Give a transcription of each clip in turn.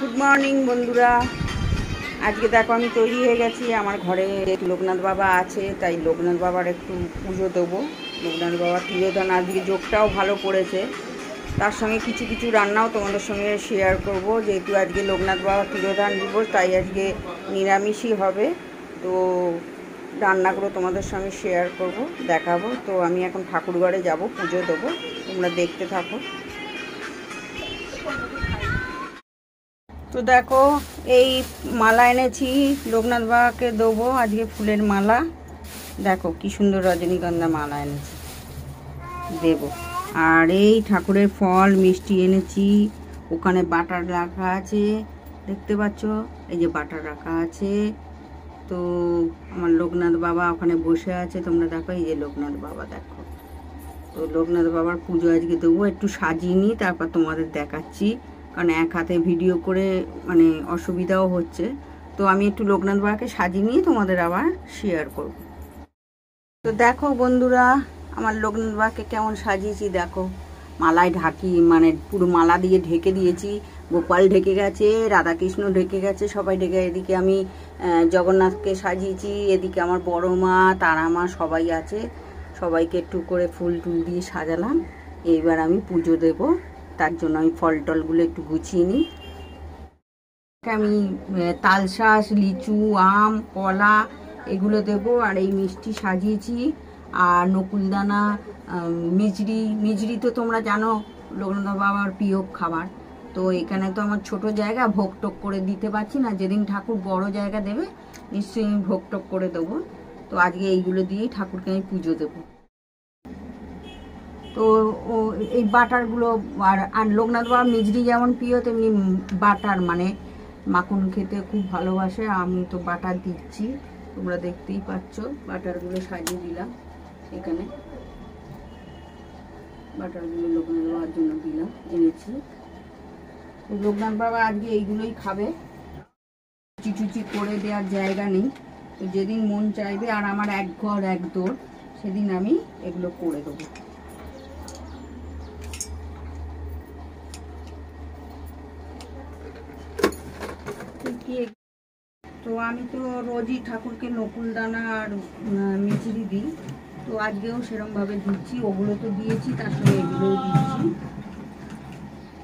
Good morning বন্ধুরা। আজকে দেখো আমি তৈরি হয়ে গেছি। আমার ঘরে লোকনাথ বাবা আছে, তাই লোকনাথ বাবার একটু পুজো দেবো। লোকনাথ বাবার তিরোধান আজকে যোগটাও ভালো পড়েছে, তার সঙ্গে কিছু কিছু রান্নাও তোমাদের সঙ্গে শেয়ার করব। যেহেতু আজকে লোকনাথ বাবার তিরোধান দিবস, তাই আজকে নিরামিষই হবে। তো রান্নাগুলো তোমাদের সঙ্গে শেয়ার করব, দেখাবো। তো আমি এখন ঠাকুরঘরে যাব, পুজো দেবো, তোমরা দেখতে থাকো। তো দেখো এই মালা এনেছি, লোকনাথ বাবাকে দেবো আজকে, ফুলের মালা। দেখো কি সুন্দর রজনীগন্ধা মালা এনেছি, দেব। আর এই ঠাকুরের ফল মিষ্টি এনেছি, ওখানে বাটার রাখা আছে, দেখতে পাচ্ছ, এই যে বাটার রাখা আছে। তো আমার লোকনাথ বাবা ওখানে বসে আছে, তোমরা দেখো, এই যে লোকনাথ বাবা দেখো। তো লোকনাথ বাবার পুজো আজকে দেবো, একটু সাজিয়ে নিই, তারপর তোমাদের দেখাচ্ছি, কারণ এক হাতে ভিডিও করে মানে অসুবিধাও হচ্ছে। তো আমি একটু লোকনাথ বাবাকে সাজিয়ে নিয়ে তোমাদের আবার শেয়ার করব। তো দেখো বন্ধুরা, আমার লোকনাথ বাবাকে কেমন সাজিয়েছি দেখো। মালায় ঢাকি, মানে পুরো মালা দিয়ে ঢেকে দিয়েছি। গোপাল ঢেকে গেছে, রাধাকৃষ্ণ ঢেকে গেছে, সবাই ঢেকে। এদিকে আমি জগন্নাথকে সাজিয়েছি, এদিকে আমার বড় মা, তারা মা সবাই আছে। সবাইকে একটু করে ফুল টুল দিয়ে সাজালাম। এইবার আমি পুজো দেব, তার জন্য আমি ফল টলগুলো একটু গুছিয়ে নিই। আমি তালশাঁস, লিচু, আম, কলা এগুলো দেব। আর এই মিষ্টি সাজিয়েছি, আর নকুলদানা, মিজরি তো তোমরা জানো লোকনাথ বাবার প্রিয় খাবার। তো এখানে তো আমার ছোট জায়গা, ভোগ টোক করে দিতে পারছি না। যেদিন ঠাকুর বড় জায়গা দেবে নিশ্চয়ই আমি ভোগ টোক করে দেবো। তো আজকে এইগুলো দিয়েই ঠাকুরকে আমি পুজো দেবো। তো এই বাটারগুলো, আর লোকনাথ বাবা মিজরি যেমন প্রিয়, তেমনি বাটার মানে মাখন খেতে খুব ভালোবাসে। আমি তো বাটার দিচ্ছি, তোমরা দেখতেই পাচ্ছ। বাটারগুলো সাজিয়ে দিলাম এখানে, বাটারগুলো লোকনাথ বাবার জন্য দিলাম, এনেছি। তো লোকনাথ বাবা আজকে এইগুলোই খাবে, চুচি করে দেওয়ার জায়গা নেই। তো যেদিন মন চাইবে, আর আমার এক ঘর এক দৌড়, সেদিন আমি এগুলো করে দেবো। তো আমি তো রোজই ঠাকুরকে নকুলদানা আর মিচড়ি দিই, তো আজকেও সেরকমভাবে দিচ্ছি। ওগুলো তো দিয়েছি, তার সঙ্গে এগুলোও দিচ্ছি।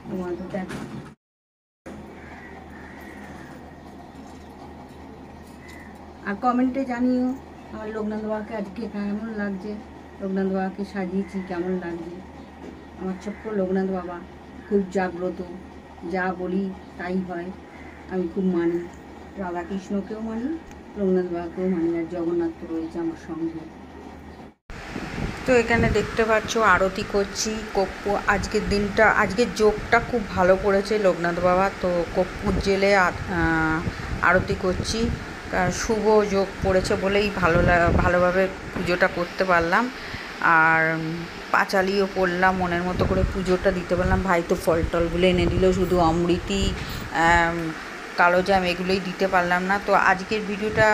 তোমাদের দেখো, আর কমেন্টে জানিও আমার লোকনাথ বাবাকে আজকে কেমন লাগছে, লোকনাথ বাবাকে সাজিয়েছি কেমন লাগছে। আমার ছোট্ট লোকনাথ বাবা খুব জাগ্রত, যা বলি তাই হয়। আমি খুব মানি, রাধাকৃষ্ণকেও মানি, লোকনাথ বাবাকেও মানি, আর জগন্নাথ তো রয়েছে আমার সঙ্গে। তো এখানে দেখতে পাচ্ছ আরতি করছি, কর্পূর। আজকের দিনটা, আজকের যোগটা খুব ভালো পড়েছে লোকনাথ বাবা। তো কর্পূর জেলে আরতি করছি, শুভ যোগ পড়েছে বলেই ভালোভাবে পুজোটা করতে পারলাম। আর পাঁচালিও পড়লাম, মনের মতো করে পুজোটা দিতে পারলাম। ভাই তো ফল টলগুলো এনে দিল, শুধু অমৃতি, কালোজাম এগুলোই দিতে পারলাম না। তো আজকের ভিডিওটা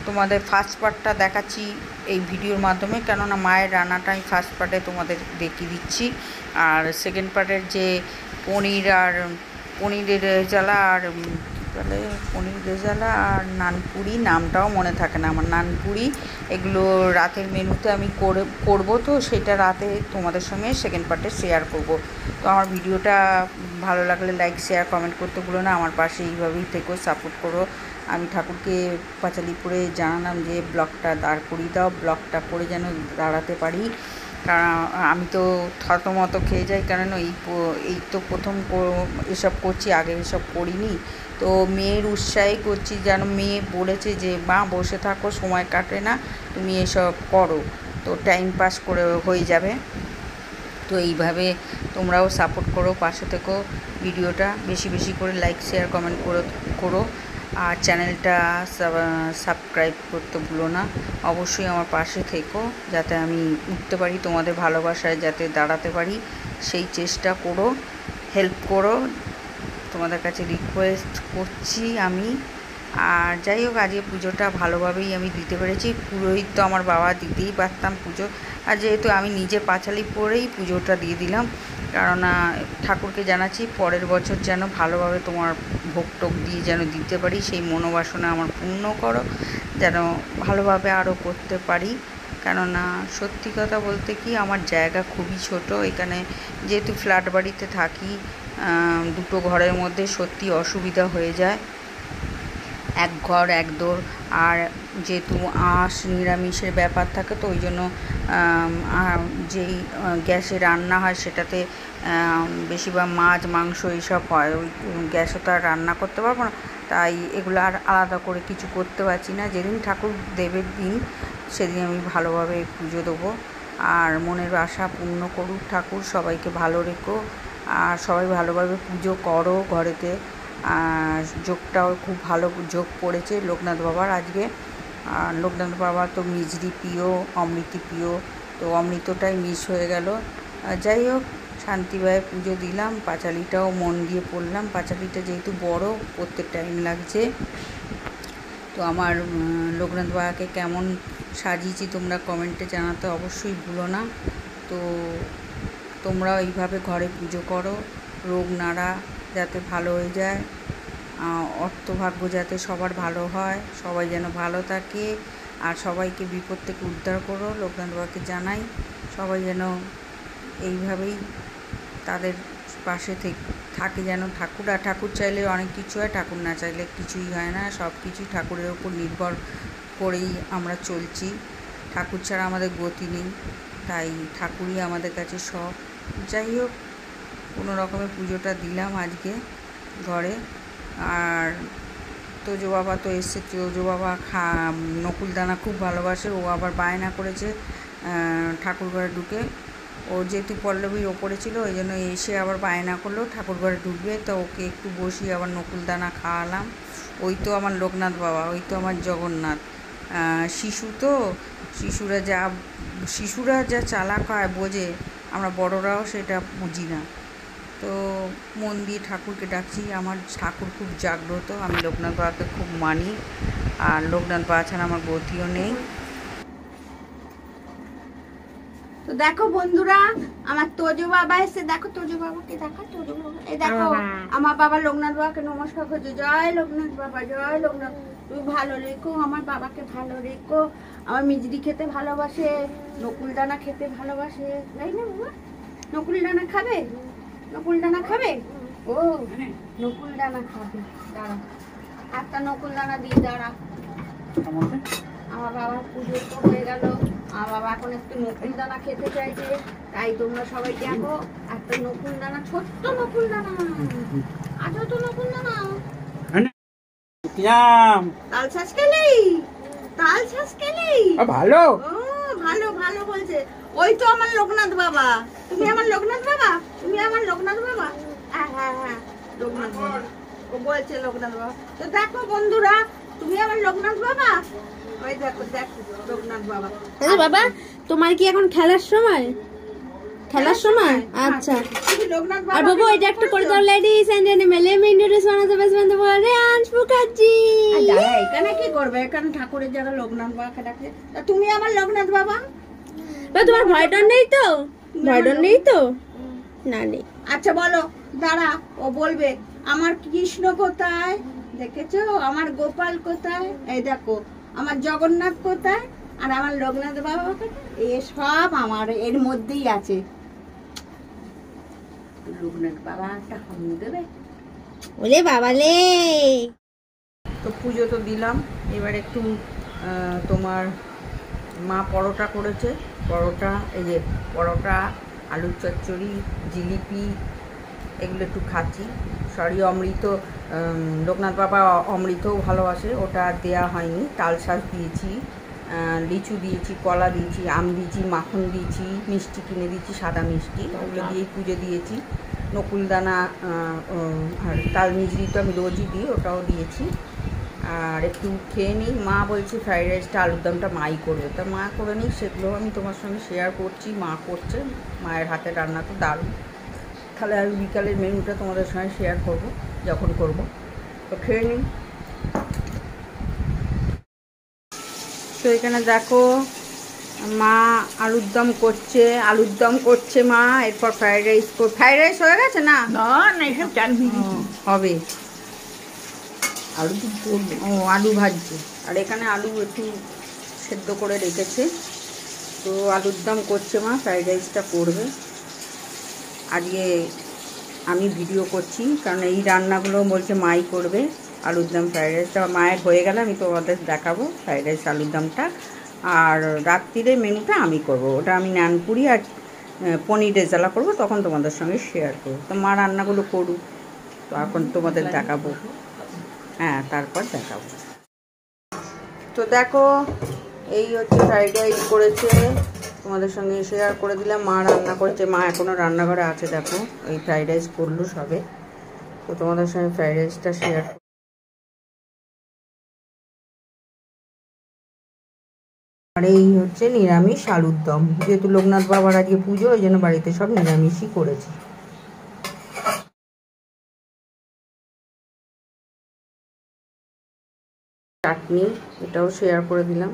তোমাদের ফার্স্ট পার্টটা দেখাচ্ছি এই ভিডিওর মাধ্যমে, কেননা মায়ের রান্নাটাই ফার্স্ট পার্টে তোমাদের দেখিয়ে দিচ্ছি। আর সেকেন্ড পার্টের যে পনিরের রেজালা আর বলে পনির রেজালা আর নানপুরি, নামটাও মনে থাকে না আমার, নানপুরি, এগুলো রাতের মেনুতে আমি করবো। তো সেটা রাতে তোমাদের সঙ্গে সেকেন্ড পার্টে শেয়ার করব। তো আমার ভিডিওটা ভালো লাগলে লাইক, শেয়ার, কমেন্ট করতে ভুলো না। আমার পাশে এইভাবেই থেকো, সাপোর্ট করো। আমি ঠাকুরকে পাঁচালিপুরে জানালাম যে ব্লগটা দাঁড় করিয়ে দাও, ব্লগটা করে যেন দাঁড়াতে পারি। কারণ আমি তো থতমত খেয়ে যাই, কারণ এই তো প্রথম এসব করছি, আগে এসব করিনি। তো মেয়ের উৎসাহে করছি, যেন মেয়ে বলেছে যে মা বসে থাকো, সময় কাটে না, তুমি এসব করো, তো টাইম পাস করে হয়ে যাবে। তো এইভাবে তোমরাও সাপোর্ট করো, পাশে থেকো। ভিডিওটা বেশি বেশি করে লাইক, শেয়ার, কমেন্ট করো। আর চ্যানেলটা সাবস্ক্রাইব করতে ভুলো না। অবশ্যই আমার পাশে থেকো, যাতে আমি উঠতে পারি, তোমাদের ভালোবাসায় যাতে দাঁড়াতে পারি, সেই চেষ্টা করো, হেল্প করো। তোমাদের কাছে রিকোয়েস্ট করছি আমি। আর যাই হোক আজকে পুজোটা ভালোভাবেই আমি দিতে পেরেছি। পুরোহিত তো আমার বাবা, দিতেই পারতাম পুজো, আর যেহেতু আমি নিজে পাঁচালি পরেই পুজোটা দিয়ে দিলাম। কেননা ঠাকুরকে জানাচ্ছি পরের বছর যেন ভালোভাবে তোমার ভোগ টোগ দিয়ে যেন দিতে পারি, সেই মনোবাসনা আমার পূর্ণ করো, যেন ভালোভাবে আরও করতে পারি। কেননা সত্যি কথা বলতে কি, আমার জায়গা খুবই ছোট এখানে, যেহেতু ফ্ল্যাট বাড়িতে থাকি, দুটো ঘরের মধ্যে সত্যি অসুবিধা হয়ে যায়, এক ঘর এক দোর। আর যেহেতু আঁশ নিরামিষের ব্যাপার থাকে, তো ওই জন্য যেই গ্যাসে রান্না হয় সেটাতে বেশিরভাগ মাছ মাংস এইসব হয়, ওই গ্যাসে তো আর রান্না করতে পারবো না, তাই এগুলো আর আলাদা করে কিছু করতে পারছি না। যেদিন ঠাকুর দেবের দিন সেদিন আমি ভালোভাবে পুজো দেবো। আর মনের আশা পূর্ণ করুক ঠাকুর, সবাইকে ভালো রেখো, আর সবাই ভালোভাবে পুজো করো ঘরেতে। আর যোগটাও খুব ভালো যোগ পড়েছে লোকনাথ বাবার আজকে। আর লোকনাথ বাবা তো মিজরি প্রিয়, অমৃতি প্রিয়, তো অমৃতটাই মিস হয়ে গেল। যাই হোক শান্তিভাবে পুজো দিলাম, পাঁচালিটাও মন দিয়ে পড়লাম। পাঁচালিটা যেহেতু বড়, পড়তে টাইম লাগছে। তো আমার লোকনাথ বাবাকে কেমন সাজিয়েছি তোমরা কমেন্টে জানাতে অবশ্যই ভুলো না। তো তোমরাও এইভাবে ঘরে পুজো করো, রোগ নাড়া যাতে ভালো হয়ে যায়, অর্থভাগ্য যাতে সবার ভালো হয়, সবাই যেন ভালো থাকে, আর সবাইকে বিপদ থেকে উদ্ধার করো লোকনাথ বাবাকে জানাই। সবাই যেন এইভাবেই তাদের পাশে থাকে, যেন ঠাকুর চাইলে অনেক কিছু হয়, ঠাকুর না চাইলে কিছুই হয় না। সব কিছুই ঠাকুরের ওপর নির্ভর করেই আমরা চলছি, ঠাকুর ছাড়া আমাদের গতি নেই, তাই ঠাকুরই আমাদের কাছে সব। যাই হোক কোনো রকমের পুজোটা দিলাম আজকে ঘরে। আর তোজো বাবা তো এসছে, তোজো বাবা নকুলদানা খুব ভালোবাসে, ও আবার বায়না করেছে ঠাকুর ঘরে ঢুকে। ও যেহেতু পল্লবীর ওপরে ছিল ওই জন্য এসে আবার বায়না করলো ঠাকুর ঘরে ঢুকবে, তো ওকে একটু বসিয়ে আবার নকুলদানা খাওয়ালাম। ওই তো আমার লোকনাথ বাবা, ওই তো আমার জগন্নাথ। শিশু তো, শিশুরা যা চালাক হয় বোঝে, আমরা বড়রাও সেটা বুঝি না। তো মন দিয়ে ঠাকুরকে ডাকছি, আমার ঠাকুর খুব জাগ্রত, আমি লোকনাথ বাবাকে খুব মানি, আর লোকনাথ বাবা ছাড়া আমার গতিও নেই। তো দেখো বন্ধুরা, আমার তোজো বাবা এসে, দেখো তোজো বাবাকে, দেখো তোজো বাবা, এই দেখো আমার বাবা লোকনাথ বাবাকে নমস্কার করছে। জয় লোকনাথ বাবা, জয় লোকনাথ, তুমি ভালো রেখো, আমার বাবাকে ভালো রেখো। আমার মিজরি খেতে ভালোবাসে, নকুলদানা খেতে ভালোবাসে, তাই না বাবা? নকুলদানা খাবে, নকুলদানা খাবে, ও নকুলদানা খাবে। দাঁড়া, একটা নকুলদানা দিয়ে দাঁড়া। আমার বাবার পুজো তো হয়ে গেল, আমার বাবা এখন একটু নকুলদানা খেতে চাইছে, তাই তোমরা সবাই দেখো একটা নকুলদানা, ছোট্ট নকুলদানা, আজও তো নকুলদানা। তাল ছাঁচ খেলি, তাল ছাঁচ খেলি, ভালো, ও ভালো ভালো বলছে। ওই তো আমার লোকনাথ বাবা, তুমি আমার লোকনাথ বাবা, তুমি আমার লোকনাথ বাবা, হ্যাঁ হ্যাঁ হ্যাঁ লোকনাথ বাবা, ও বলছে লোকনাথ বাবা। তো দেখো বন্ধুরা, তুমি আমার লোকনাথ বাবা, ওই দেখো দেখো লোকনাথ বাবা। বাবা তোমার কি এখন খেলার সময়? খেলার সময়, আচ্ছা। আর বাবু এটা একটু করে দাও। Ladies and gentleman, let me introduce one of the best friend of Reyans Mukherjee. দাদা এখানে কি করবে, এখানে ঠাকুরের জায়গা লোকনাথ বাবাকে ডাকে। তা তুমি আমার লোকনাথ বাবা, বা তোমার ভয় ডর নেই তো? ভয় ডর নেই তো? না নেই। আচ্ছা বলো, দাঁড়া, ও বলবে আমার কৃষ্ণ কোথায়, দেখেছো আমার গোপাল কোথায়, এই দেখো আমার জগন্নাথ কোথায়, আর আমার লোকনাথ বাবা কোথায়, এ সব আমার এর মধ্যেই আছে। লোকনাথ বাবা একটা হাম দেবে, ওলে বাবালে। তো পুজো তো দিলাম, এবার একটু তোমার মা পরোটা করেছে, পরোটা, এই যে পরোটা, আলুর চচ্চড়ি, জিলিপি, এগুলো একটু খাচ্ছি। সরি অমৃত, লোকনাথ বাবা অমৃতও ভালোবাসে, ওটা দেয়া হয়নি। তাল শাঁস দিয়েছি, লিচু দিয়েছি, কলা দিয়েছি, আম দিয়েছি, মাখন দিয়েছি, মিষ্টি কিনে দিয়েছি, সাদা মিষ্টি, ওগুলো দিয়েই পুজো দিয়েছি। নকুলদানা আর তাল মিজরি তো আমি রোজই দিই, ওটাও দিয়েছি। আর একটু খেয়ে নিই, মা বলছে ফ্রাইড রাইসটা আলুর দমটা মাই করবে, তা মা করে নিই, সেগুলো আমি তোমার সঙ্গে শেয়ার করছি। মা করছে, মায়ের হাতের রান্না তো দারুণ। তাহলে আমি বিকালের মেনুটা তোমাদের সঙ্গে শেয়ার করব যখন করব। তো খেয়ে নিই। তো এখানে দেখো মা আলুর দম করছে মা। এরপর ফ্রাইড রাইস হয়ে গেছে না? না এসব চাল ভিজিয়েছি। হবে। আলু তো করবো। ও আলু ভাজছে, আর এখানে আলু একটু সেদ্ধ করে রেখেছে। তো আলুর দম করছে মা, ফ্রাইড রাইসটা করবে। আজকে আমি ভিডিও করছি কারণ এই রান্নাগুলো বলছে মাই করবে। আলুর দম ফ্রাইড রাইসটা মায়ের হয়ে গেলে আমি তোমাদের দেখাবো ফ্রাইড রাইস আলুর দমটা। আর রাত্রিরে মেনুটা আমি করব, ওটা আমি নানপুরি আর পনির রেজালা করবো, তখন তোমাদের সঙ্গে শেয়ার করবো। তো মা রান্নাগুলো করুক, তো এখন তোমাদের দেখাবো। হ্যাঁ, তারপর দেখাবো। তো দেখো এই হচ্ছে ফ্রাইড রাইস করেছে, তোমাদের সঙ্গে শেয়ার করে দিলাম। মা রান্না করেছে, মা এখনও রান্নাঘরে আছে। দেখো এই ফ্রাইড রাইস করলো সবে, তো তোমাদের সঙ্গে ফ্রাইড রাইসটা শেয়ার। আর এই হচ্ছে নিরামিষ আলুর দম, যেহেতু লোকনাথ বাবার আজকে পুজো, ওই জন্য বাড়িতে সব নিরামিষই করেছি। চাটনি, এটাও শেয়ার করে দিলাম।